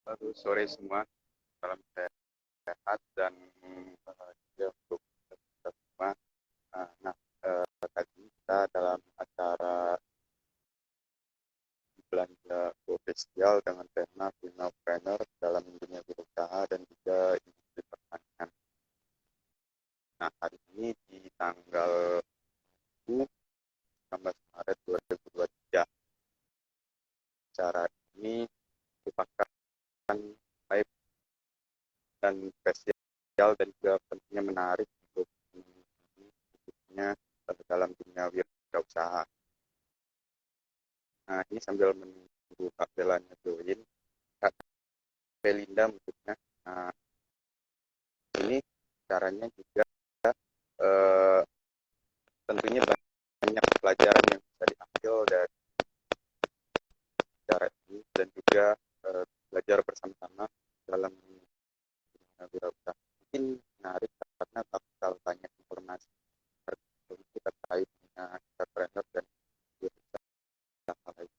Halo, sore semua, salam sehat dan juga untuk kita semua. Nah, tadi kita dalam acara belanja spesial dengan tema Female dalam dunia berusaha dan juga industri pertanian. Nah, hari ini di tanggal 19 Maret 2023, acara ini merupakan live dan spesial dan juga tentunya menarik untuk khususnya dalam dunia wirausaha. Nah, ini sambil menunggu Kak Belanya join, Kak Belinda maksudnya. Nah, ini caranya juga eh, tentunya banyak pelajaran yang bisa diambil dari cara ini dan juga belajar bersama-sama dalam dunia wirausaha. Mungkin menarik karena kalau banyak informasi terkait dengan entrepreneur dan wirausaha lain.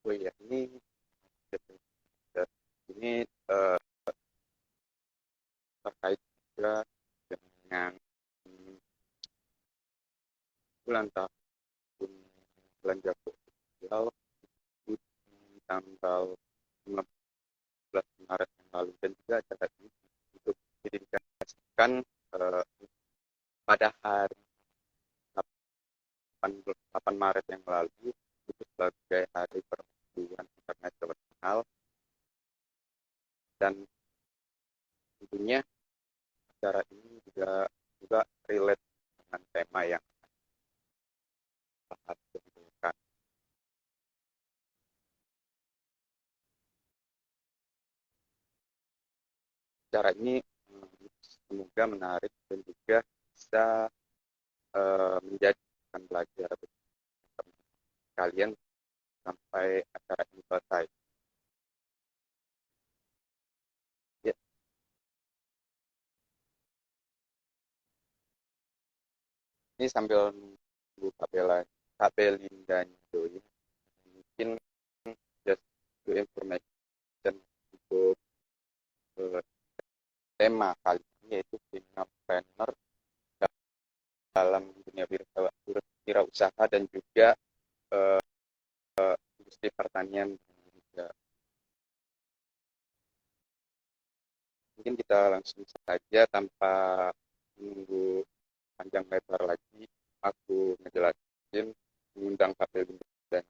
Oh iya, ini terkait juga dengan bulan tahun belanja sosial di tanggal 15 Maret yang lalu dan juga acara ini untuk didedikasikan eh, pada hari 8 Maret yang lalu itu sebagai hari perempuan internasional dan tentunya acara ini juga relate dengan tema yang saat diberikan. Acara ini semoga menarik dan juga bisa menjadikan belajar kalian sampai acara ini selesai. Ya, ini sambil nunggu Kak Belinda join, mungkin just to information untuk uh, tema kali ini yaitu female trainer dalam dunia wirausaha dan juga uh, industri pertanian. Mungkin kita langsung saja tanpa menunggu panjang lebar lagi, aku ngejelasin mengundang KPU dan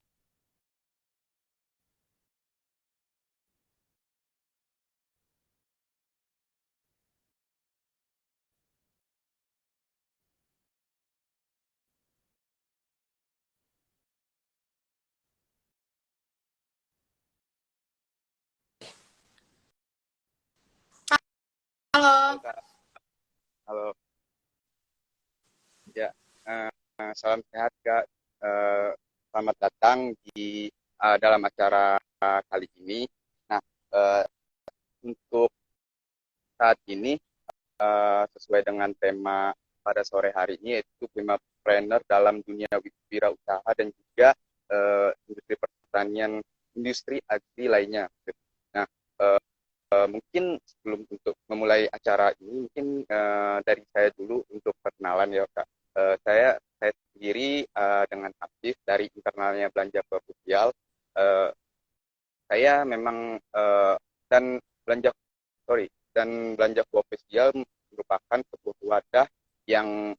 Halo. halo ya, salam sehat Kak. Selamat datang di dalam acara kali ini. Nah, uh, untuk saat ini sesuai dengan tema pada sore hari ini yaitu femapreneur dalam dunia wirausaha dan juga industri pertanian, industri agri lainnya. Nah, mungkin sebelum untuk memulai acara ini, mungkin dari saya dulu untuk perkenalan ya Kak. Saya sendiri dengan aktif dari internalnya Belanja Sosial. Uh, saya memang dan belanja sorry dan belanja komersial merupakan sebuah wadah yang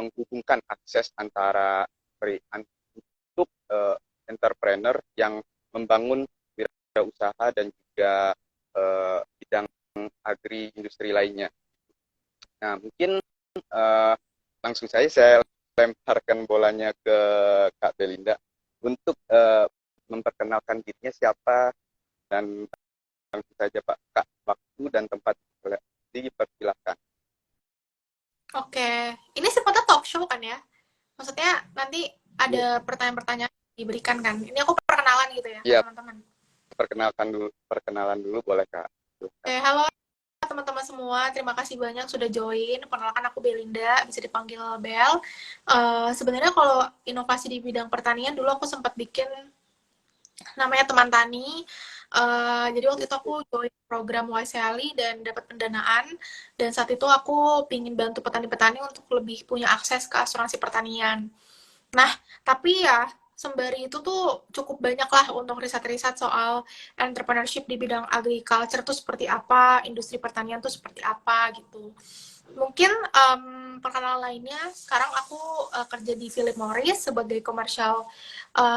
menghubungkan akses antara untuk entrepreneur yang membangun wirausaha dan juga bidang agri industri lainnya. Nah, mungkin uh, langsung saja saya lemparkan bolanya ke Kak Belinda untuk memperkenalkan dirinya siapa, dan langsung saja Pak, Kak, waktu dan tempat dipersilahkan. Oke, ini sifatnya talk show kan ya? Maksudnya nanti Iya, ada pertanyaan-pertanyaan diberikan kan? Ini aku perkenalan gitu ya ke iya, teman-teman. perkenalan dulu boleh Kak. Oke, halo teman-teman semua, terima kasih banyak sudah join. Perkenalkan aku Belinda, bisa dipanggil Bel. Sebenarnya kalau inovasi di bidang pertanian dulu aku sempat bikin namanya Teman Tani. Jadi waktu itu aku join program YSEALI dan dapat pendanaan. Dan saat itu aku ingin bantu petani-petani untuk lebih punya akses ke asuransi pertanian. Nah, tapi ya sembari itu tuh cukup banyak lah untuk riset-riset soal entrepreneurship di bidang agriculture tuh seperti apa, industri pertanian tuh seperti apa gitu. Mungkin perkenalan lainnya, sekarang aku kerja di Philip Morris sebagai commercial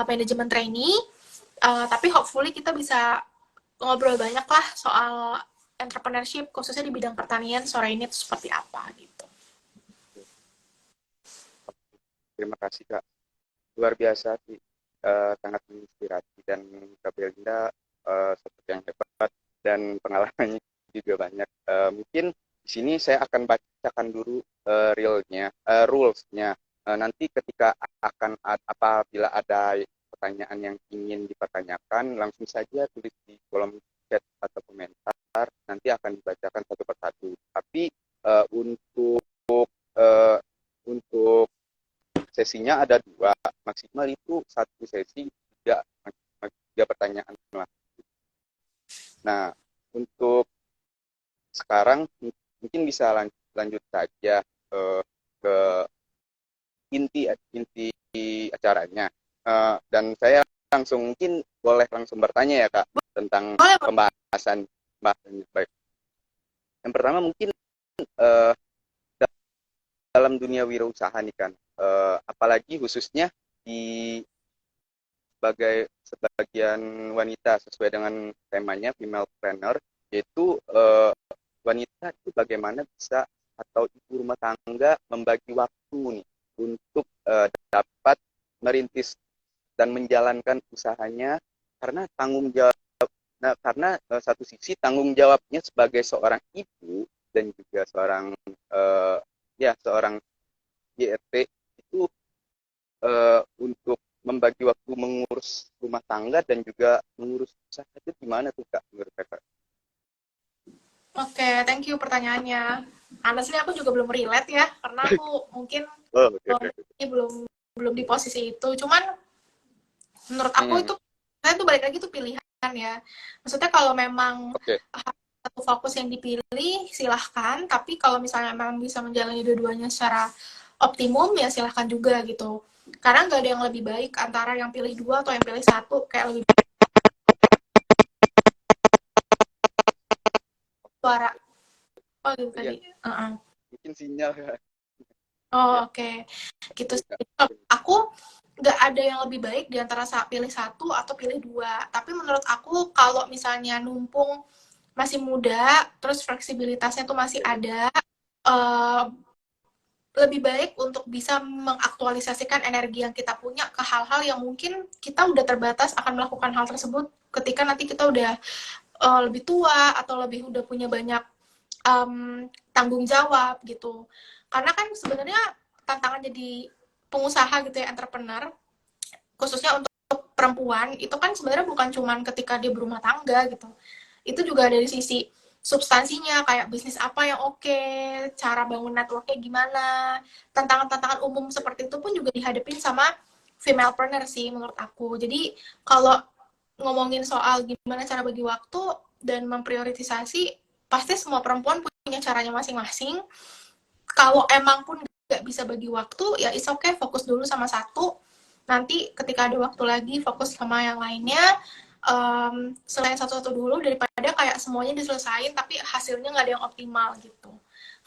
management trainee, tapi hopefully kita bisa ngobrol banyak lah soal entrepreneurship khususnya di bidang pertanian sore ini tuh seperti apa gitu. Terima kasih Kak. Luar biasa sih, sangat menginspirasi, dan Kak Belinda seperti yang hebat dan pengalamannya juga banyak. Mungkin di sini saya akan bacakan dulu rules-nya. Nanti ketika apabila ada pertanyaan yang ingin dipertanyakan, langsung saja tulis di kolom chat atau komentar. Nanti akan dibacakan satu persatu. Tapi untuk uh, untuk sesinya ada dua, maksimal itu satu sesi tiga pertanyaan lah. Nah, untuk sekarang mungkin bisa lanjut saja ke inti inti acaranya. Dan saya langsung mungkin boleh langsung bertanya ya Kak tentang Boleh, pembahasannya. Baik. Yang pertama mungkin uh, dalam dunia wirausaha nih kan, apalagi khususnya di sebagian wanita, sesuai dengan temanya female trainer, yaitu wanita itu bagaimana bisa, atau ibu rumah tangga membagi waktu nih untuk dapat merintis dan menjalankan usahanya, karena tanggung jawab. Nah, karena satu sisi tanggung jawabnya sebagai seorang ibu dan juga seorang seorang YRT itu untuk membagi waktu mengurus rumah tangga dan juga mengurus usaha itu gimana tuh Kak menurut Kakak? Oke, thank you pertanyaannya. Honestly aku juga belum relate ya, karena aku mungkin Oh, oke, oke, oke. belum belum di posisi itu. Cuman menurut aku Hmm, itu saya tuh balik lagi tuh pilihan ya. Maksudnya kalau memang oke. satu fokus yang dipilih silahkan, tapi kalau misalnya memang bisa menjalani dua-duanya secara optimum ya silahkan juga gitu. Karena nggak ada yang lebih baik antara yang pilih dua atau yang pilih satu, kayak lebih suara. Oh gitu Iya, tadi. Uh-uh. mungkin sinyal ya. Ya, Oh, oke. Gitu oke sih. Kak. Aku nggak ada yang lebih baik di antara pilih satu atau pilih dua. Tapi menurut aku kalau misalnya numpung masih muda, terus fleksibilitasnya tuh masih Oke. ada, eh, lebih baik untuk bisa mengaktualisasikan energi yang kita punya ke hal-hal yang mungkin kita udah terbatas akan melakukan hal tersebut ketika nanti kita udah lebih tua atau lebih udah punya banyak tanggung jawab gitu. Karena kan sebenarnya tantangan jadi pengusaha gitu ya, entrepreneur, khususnya untuk perempuan, itu kan sebenarnya bukan cuman ketika dia berumah tangga gitu. Itu juga dari sisi substansinya, kayak bisnis apa yang oke, cara bangun networknya gimana, tantangan-tantangan umum seperti itu pun juga dihadapin sama femalepreneur sih menurut aku. Jadi kalau ngomongin soal gimana cara bagi waktu dan memprioritisasi, pasti semua perempuan punya caranya masing-masing. Kalau emang pun nggak bisa bagi waktu, ya is okay, fokus dulu sama satu. Nanti ketika ada waktu lagi, fokus sama yang lainnya. Selain satu-satu dulu, daripada kayak semuanya diselesain, tapi hasilnya nggak ada yang optimal gitu.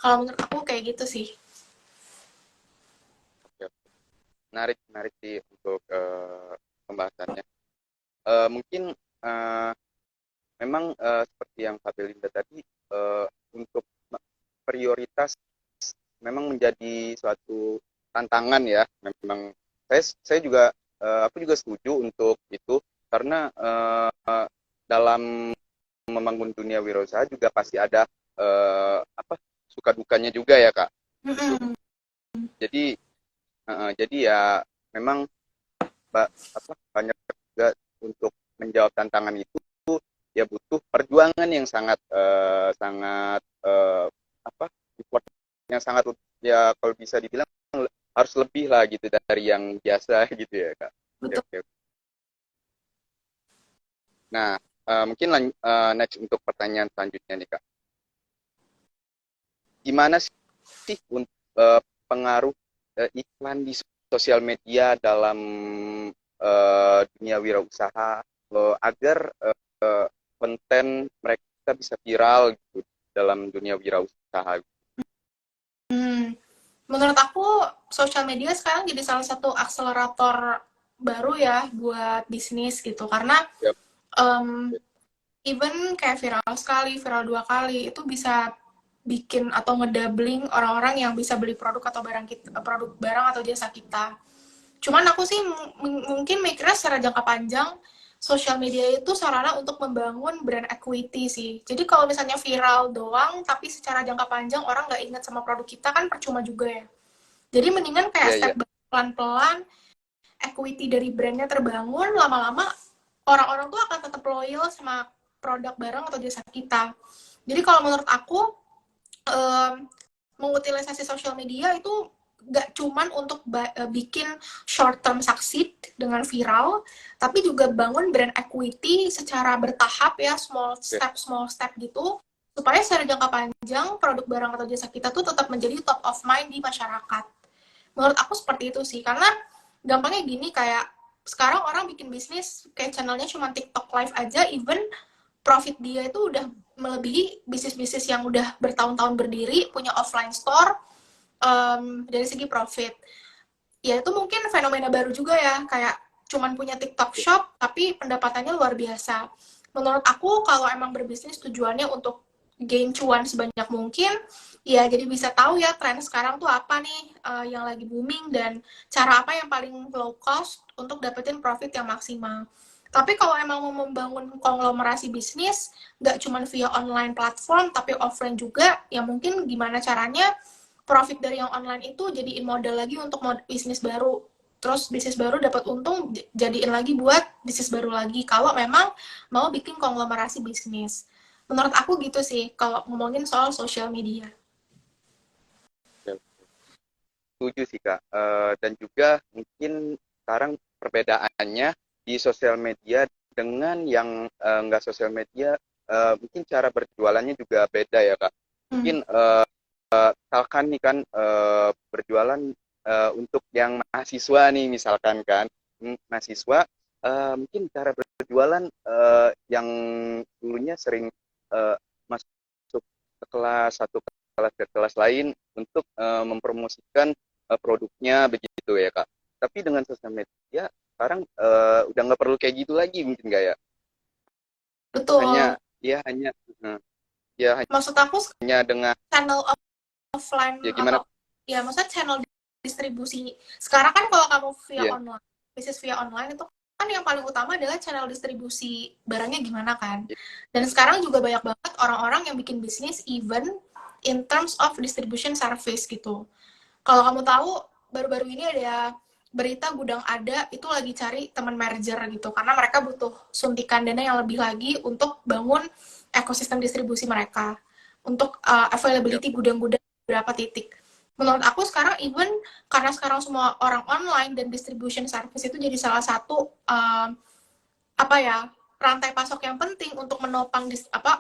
Kalau menurut aku kayak gitu sih. Oke. Menarik, menarik sih untuk pembahasannya. Mungkin memang seperti yang Kak Belinda tadi, menjadi suatu tantangan ya. Memang saya juga aku juga setuju untuk itu karena dalam membangun dunia wirausaha juga pasti ada apa suka dukanya juga ya Kak. Gitu. Jadi jadi ya memang banyak juga untuk menjawab tantangan itu ya butuh perjuangan yang sangat sangat apa effort yang sangat ya kalau bisa dibilang harus lebih lah gitu dari yang biasa gitu ya Kak. Betul. Oke. Nah, mungkin next untuk pertanyaan selanjutnya nih Kak. Gimana sih untuk pengaruh iklan di sosial media dalam dunia wirausaha agar konten mereka bisa viral gitu dalam dunia wirausaha? Menurut aku, sosial media sekarang jadi salah satu akselerator baru ya buat bisnis gitu. Karena Yep. Even kayak viral sekali, viral 2 kali, itu bisa bikin atau ngedoubling orang-orang yang bisa beli produk atau barang atau jasa kita. Cuman aku sih mungkin mikirnya secara jangka panjang, sosial media itu sarana untuk membangun brand equity sih. Jadi kalau misalnya viral doang, tapi secara jangka panjang orang nggak ingat sama produk kita kan percuma juga ya. Jadi mendingan kayak step pelan-pelan, equity dari brandnya terbangun, lama-lama orang-orang tuh akan tetap loyal sama produk barang atau jasa kita. Jadi kalau menurut aku, mengutilisasi sosial media itu gak cuman untuk bikin short term succeed dengan viral, tapi juga bangun brand equity secara bertahap ya, small step gitu, supaya secara jangka panjang produk barang atau jasa kita tuh tetap menjadi top of mind di masyarakat. Menurut aku seperti itu sih, karena gampangnya gini, kayak sekarang orang bikin bisnis kayak channelnya cuma TikTok live aja, even profit dia itu udah melebihi bisnis-bisnis yang udah bertahun-tahun berdiri, punya offline store. Dari segi profit ya itu mungkin fenomena baru juga ya, kayak cuman punya TikTok shop tapi pendapatannya luar biasa. Menurut aku kalau emang berbisnis tujuannya untuk gain cuan sebanyak mungkin, ya jadi bisa tahu ya tren sekarang tuh apa nih yang lagi booming dan cara apa yang paling low cost untuk dapetin profit yang maksimal. Tapi kalau emang mau membangun konglomerasi bisnis, nggak cuma via online platform, tapi offline juga, ya mungkin gimana caranya profit dari yang online itu jadiin modal lagi untuk bisnis baru. Terus bisnis baru dapat untung, jadiin lagi buat bisnis baru lagi. Kalau memang mau bikin konglomerasi bisnis. Menurut aku gitu sih, kalau ngomongin soal social media. Setuju sih Kak. Dan juga mungkin sekarang perbedaannya di sosial media dengan yang nggak sosial media, mungkin cara berjualannya juga beda ya Kak. Mungkin misalkan nih kan berjualan untuk yang mahasiswa nih misalkan kan, mahasiswa mungkin cara berjualan yang dulunya sering masuk ke kelas satu kelas ke kelas lain untuk mempromosikan produknya begitu ya Kak. Tapi dengan sosial media sekarang udah nggak perlu kayak gitu lagi mungkin nggak ya? Betul. Hanya Maksud aku hanya dengan channel offline ya gimana? atau ya maksudnya channel distribusi. Sekarang kan kalau kamu via online, bisnis via online itu kan yang paling utama adalah channel distribusi barangnya gimana kan. Dan sekarang juga banyak banget orang-orang yang bikin bisnis even in terms of distribution service gitu. Kalau kamu tahu, baru-baru ini ada berita Gudang Ada itu lagi cari teman merger gitu, karena mereka butuh suntikan dana yang lebih lagi untuk bangun ekosistem distribusi mereka, untuk availability gudang-gudang beberapa titik. Menurut aku sekarang even karena sekarang semua orang online dan distribution service itu jadi salah satu rantai pasok yang penting untuk menopang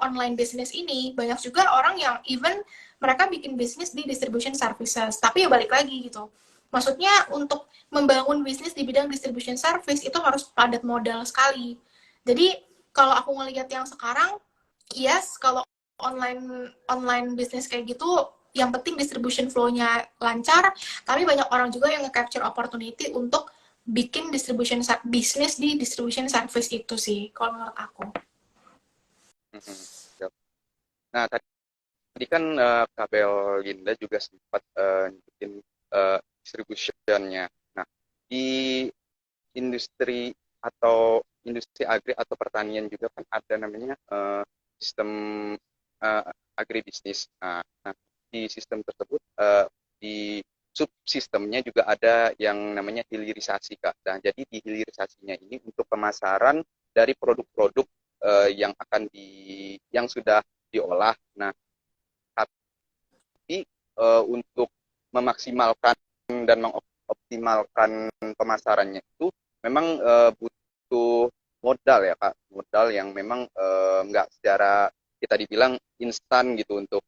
online business ini, banyak juga orang yang even mereka bikin bisnis di distribution services, tapi ya balik lagi gitu. Maksudnya untuk membangun bisnis di bidang distribution service itu harus padat modal sekali. Jadi kalau aku ngelihat yang sekarang, yes, kalau online bisnis kayak gitu, yang penting distribution flow-nya lancar, tapi banyak orang juga yang nge-capture opportunity untuk bikin bisnis di distribution service itu sih, kalau menurut aku. Nah, tadi Tadi kan Kabel Linda juga sempat nyebutin distributionnya. Nah, di industri atau industri agri atau pertanian juga kan ada namanya sistem uh, agribisnis. Nah, di sistem tersebut di subsistemnya juga ada yang namanya hilirisasi, Kak. Nah, jadi di hilirisasinya ini untuk pemasaran dari produk-produk yang sudah diolah. Nah, tapi untuk memaksimalkan dan mengoptimalkan pemasarannya itu memang butuh modal ya Kak, modal yang memang nggak secara kita dibilang instan gitu untuk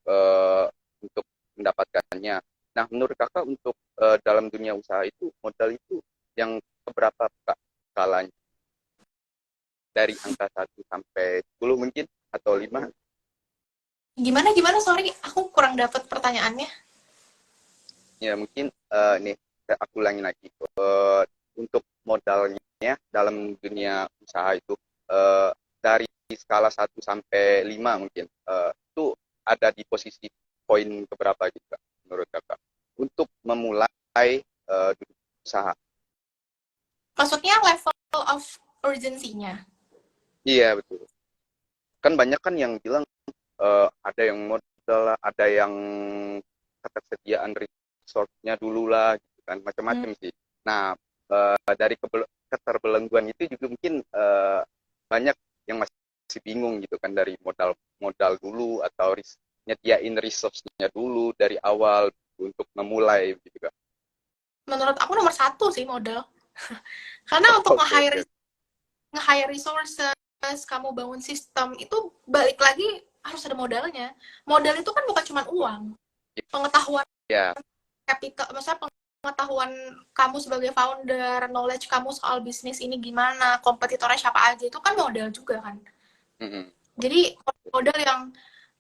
mendapatkannya. Nah, menurut Kakak untuk dalam dunia usaha itu modal itu yang keberapa Kak skalanya? Dari angka 1 sampai 10 mungkin atau 5? Gimana gimana, sorry, aku kurang dapat pertanyaannya. Ya mungkin nih aku ulangi lagi. Untuk modalnya dalam dunia usaha itu dari skala 1 sampai 5 mungkin itu ada di posisi poin keberapa gitu Kak, menurut Kakak untuk memulai usaha. Maksudnya level of urgency-nya. Iya betul. Kan banyak kan yang bilang ada yang modal, ada yang ketersediaan resource-nya dulu lah gitu kan, Hmm. macam-macam sih. Nah, dari keterbelengguan itu juga mungkin banyak yang masih bingung gitu kan dari modal modal dulu atau nyediain resource-nya dulu dari awal untuk memulai gitu kan. Menurut aku nomor satu sih modal. Karena untuk Oke oke. nge-hire resources, kamu bangun sistem, itu balik lagi harus ada modalnya. Modal itu kan bukan cuma uang. Pengetahuan Ya, capital, maksudnya pengetahuan kamu sebagai founder, knowledge kamu soal bisnis ini gimana, kompetitornya siapa aja, itu kan modal juga kan. mm-mm. Jadi modal yang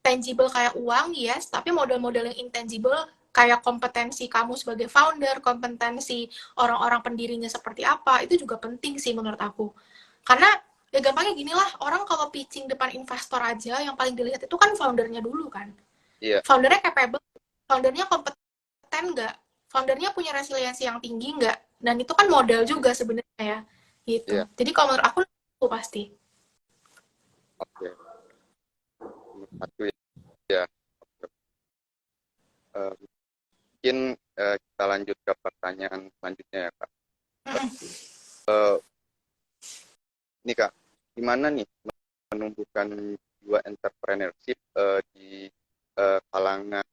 tangible kayak uang, yes, tapi modal-modal yang intangible kayak kompetensi kamu sebagai founder, kompetensi orang-orang pendirinya seperti apa, itu juga penting sih menurut aku. Karena ya gampangnya gini lah, orang kalau pitching depan investor aja, yang paling dilihat itu kan foundernya dulu kan. Iya, Foundernya capable, foundernya kompeten nggak, foundernya punya resiliensi yang tinggi nggak, dan itu kan modal juga sebenarnya ya, iya, gitu. Jadi kalau menurut aku pasti. oke. Nomor satu ya. Eh, Mungkin kita lanjut ke pertanyaan selanjutnya ya Kak. Eh, Ini Kak, gimana nih menumbuhkan jiwa entrepreneurship di kalangan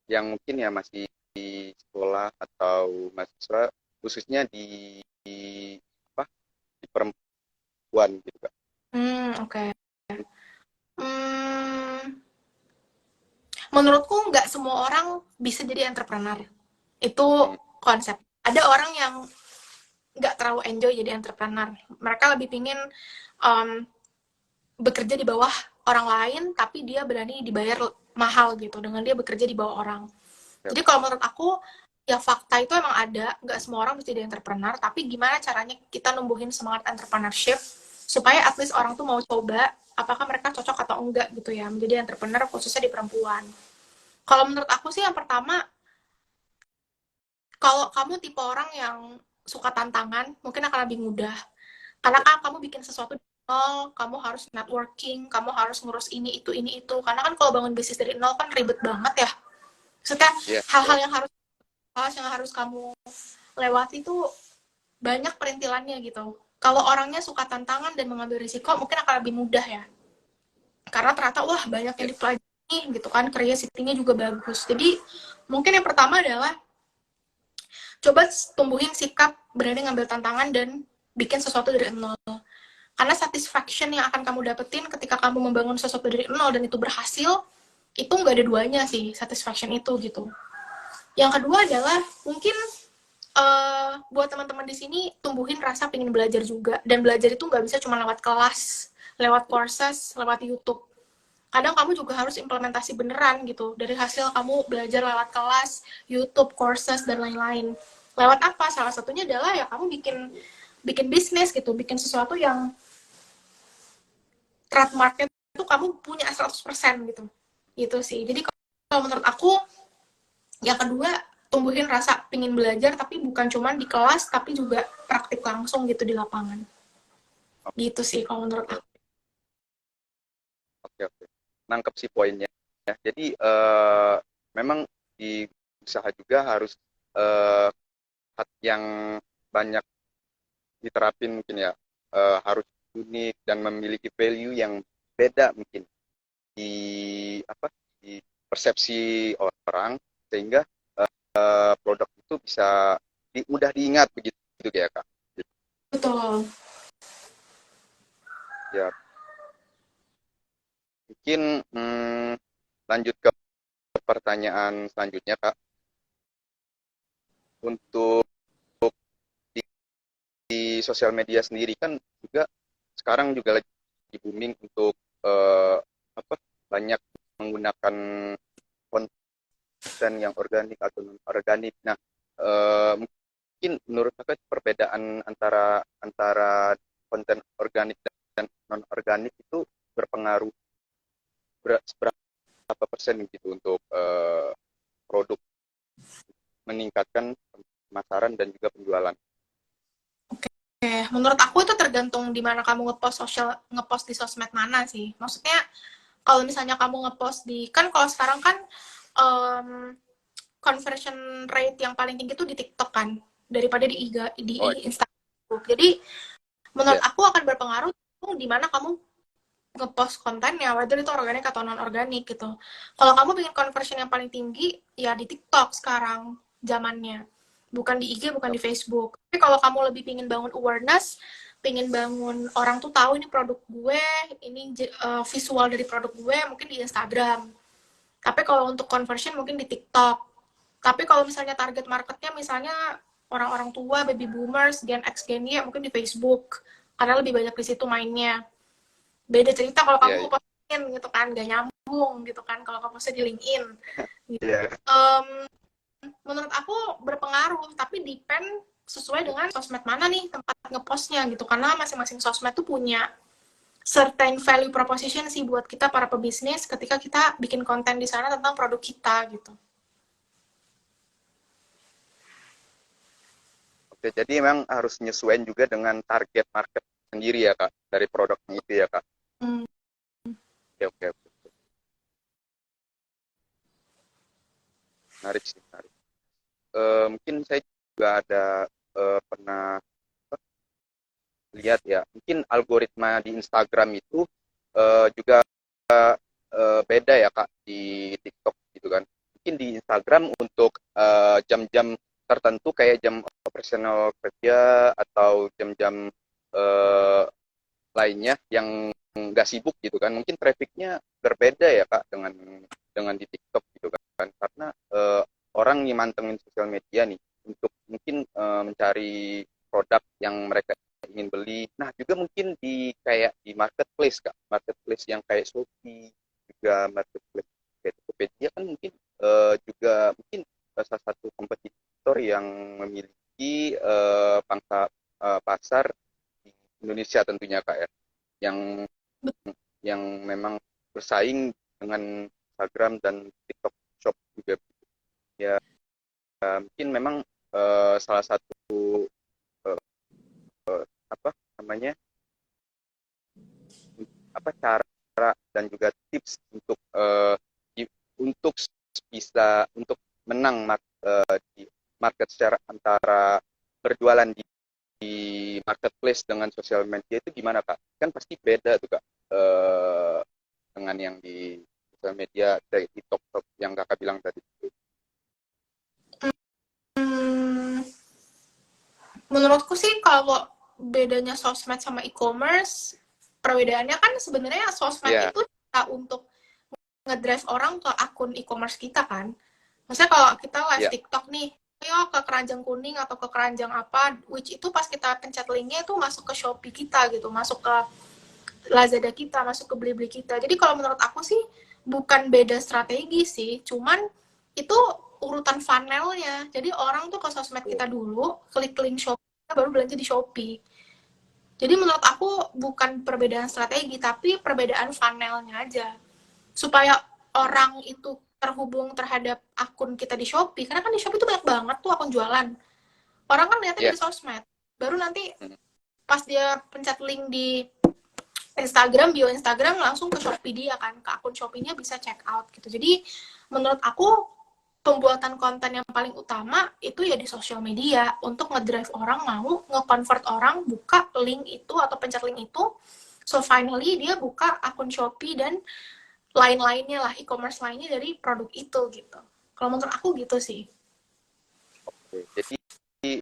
yang mungkin ya masih di sekolah atau mahasiswa, khususnya di apa di perempuan gitu Kak. Oke. Hmm, menurutku nggak semua orang bisa jadi entrepreneur. Itu Hmm, konsep. Ada orang yang nggak terlalu enjoy jadi entrepreneur. Mereka lebih pingin um, bekerja di bawah orang lain, tapi dia berani dibayar mahal gitu dengan dia bekerja di bawah orang. ya, Jadi kalau menurut aku, ya fakta itu emang ada, nggak semua orang bisa jadi entrepreneur, tapi gimana caranya kita numbuhin semangat entrepreneurship supaya at least orang tuh mau coba apakah mereka cocok atau enggak gitu ya menjadi entrepreneur khususnya di perempuan. Kalau menurut aku sih yang pertama, kalau kamu tipe orang yang suka tantangan, mungkin akan lebih mudah. Karena ya, kan kamu bikin sesuatu dari nol, kamu harus networking, kamu harus ngurus ini itu. Karena kan kalau bangun bisnis dari nol kan ribet banget ya. Maksudnya ya, hal-hal betul. yang harus kamu lewati itu banyak perintilannya gitu. Kalau orangnya suka tantangan dan mengambil risiko, mungkin akan lebih mudah ya. Karena ternyata wah banyak yang Ya, dipelajari gitu kan, curiosity-nya juga bagus. Jadi mungkin yang pertama adalah coba tumbuhin sikap berani ngambil tantangan dan bikin sesuatu dari nol. Karena satisfaction yang akan kamu dapetin ketika kamu membangun sesuatu dari nol dan itu berhasil, itu nggak ada duanya sih satisfaction itu gitu. Yang kedua adalah mungkin buat teman-teman di sini tumbuhin rasa pengen belajar juga, dan belajar itu nggak bisa cuma lewat kelas, lewat courses, lewat YouTube. Kadang kamu juga harus implementasi beneran gitu dari hasil kamu belajar lewat kelas, YouTube, courses, dan lain-lain. Lewat apa? Salah satunya adalah ya kamu bikin bikin bisnis gitu, bikin sesuatu yang trademarknya itu kamu punya 100% gitu. Gitu sih. Jadi kalau menurut aku, yang kedua, tumbuhin rasa pingin belajar, tapi bukan cuma di kelas, tapi juga praktik langsung gitu di lapangan. Gitu sih kalau menurut Oke, aku. oke, oke. Nangkep sih poinnya. Ya. Jadi memang di usaha juga harus yang banyak diterapin mungkin ya, harus unik dan memiliki value yang beda mungkin di apa di persepsi orang, sehingga produk itu bisa mudah diingat begitu ya kak. Betul. Ya mungkin lanjut ke pertanyaan selanjutnya kak. Untuk di sosial media sendiri kan juga sekarang juga lagi booming untuk eh, apa banyak menggunakan konten yang organik atau non organik. Nah, mungkin menurut kakak perbedaan antara antara konten organik dan non organik itu berpengaruh berapa persen gitu untuk produk meningkatkan pemasaran dan juga penjualan. Oke, menurut aku itu tergantung di mana kamu ngepost di sosmed mana sih. Maksudnya kalau misalnya kamu ngepost di, kan kalau sekarang kan um, conversion rate yang paling tinggi itu di TikTok kan, daripada Oh di Instagram. Jadi menurut iya, aku akan berpengaruh di mana kamu ngepost kontennya, whether itu organik atau non organik gitu. Kalau kamu bikin conversion yang paling tinggi, ya di TikTok sekarang zamannya, bukan di IG, bukan iya, di Facebook. Tapi kalau kamu lebih pingin bangun awareness, pingin bangun orang tuh tahu ini produk gue, ini visual dari produk gue, mungkin di Instagram. Tapi kalau untuk conversion mungkin di TikTok. Tapi kalau misalnya target marketnya misalnya orang-orang tua, baby boomers, Gen X, Gen Y, mungkin di Facebook. Karena lebih banyak di situ mainnya. Beda cerita kalau kamu iya, iya. ngepostin gitu kan, gak nyambung gitu kan kalau kamu posting di LinkedIn. Iya. Menurut aku berpengaruh, tapi depend sesuai dengan sosmed mana nih tempat ngepostnya gitu. Karena masing-masing sosmed tuh punya certain value proposition sih buat kita para pebisnis ketika kita bikin konten di sana tentang produk kita gitu. Oke, jadi memang harus nyesuaiin juga dengan target market sendiri ya kak, dari produknya itu ya kak. Hmm. Oke, oke, oke. Menarik sih, menarik. Mungkin saya juga ada pernah apa, lihat ya, mungkin algoritma di Instagram itu juga beda ya kak di TikTok gitu kan. Mungkin di Instagram untuk jam-jam tertentu kayak jam operasional kerja atau jam-jam eh, lainnya yang nggak sibuk gitu kan, mungkin trafficnya berbeda ya kak dengan di TikTok gitu kan, karena orang yang mantengin sosial media nih untuk mungkin mencari produk yang mereka ingin beli. Nah juga mungkin di kayak di marketplace kak, marketplace yang kayak Shopee, juga marketplace kayak Tokopedia kan mungkin juga mungkin salah satu kompetitor yang memiliki pangsa pasar di Indonesia tentunya kak ya, yang yang memang bersaing dengan Instagram dan TikTok Shop juga ya. Mungkin memang salah satu apa namanya apa cara dan juga tips untuk untuk bisa untuk menang di market share antara berjualan di marketplace dengan sosial media itu gimana kak? Kan pasti beda tuh kak, dengan yang di sosial media dari TikTok yang kakak bilang tadi. Hmm, menurutku sih kalau bedanya sosmed sama e-commerce, perbedaannya kan sebenarnya sosmed Iya, itu kita untuk ngedrive orang ke akun e-commerce kita kan. Maksudnya kalau kita live iya, TikTok nih, ayo ke keranjang kuning atau ke keranjang apa, which itu pas kita pencet linknya itu masuk ke Shopee kita gitu, masuk ke Lazada kita, masuk ke Blibli kita. Jadi kalau menurut aku sih bukan beda strategi sih, cuman itu urutan funnelnya. Jadi orang tuh ke sosmed kita dulu, klik link Shopee, baru belanja di Shopee. Jadi menurut aku bukan perbedaan strategi, tapi perbedaan funnelnya aja. Supaya orang itu terhubung terhadap akun kita di Shopee, karena kan di Shopee itu banyak banget tuh akun jualan. Orang kan lihatnya Ya. dari sosmed, baru nanti pas dia pencet link di Instagram, bio Instagram, langsung ke Shopee dia kan, ke akun Shopee-nya bisa check out gitu. Jadi menurut aku pembuatan konten yang paling utama itu ya di sosial media untuk ngedrive orang mau nge-convert orang buka link itu atau pencet link itu, so finally dia buka akun Shopee dan lain-lainnya lah, e-commerce lainnya dari produk itu gitu. Kalau menurut aku gitu sih. Oke. Jadi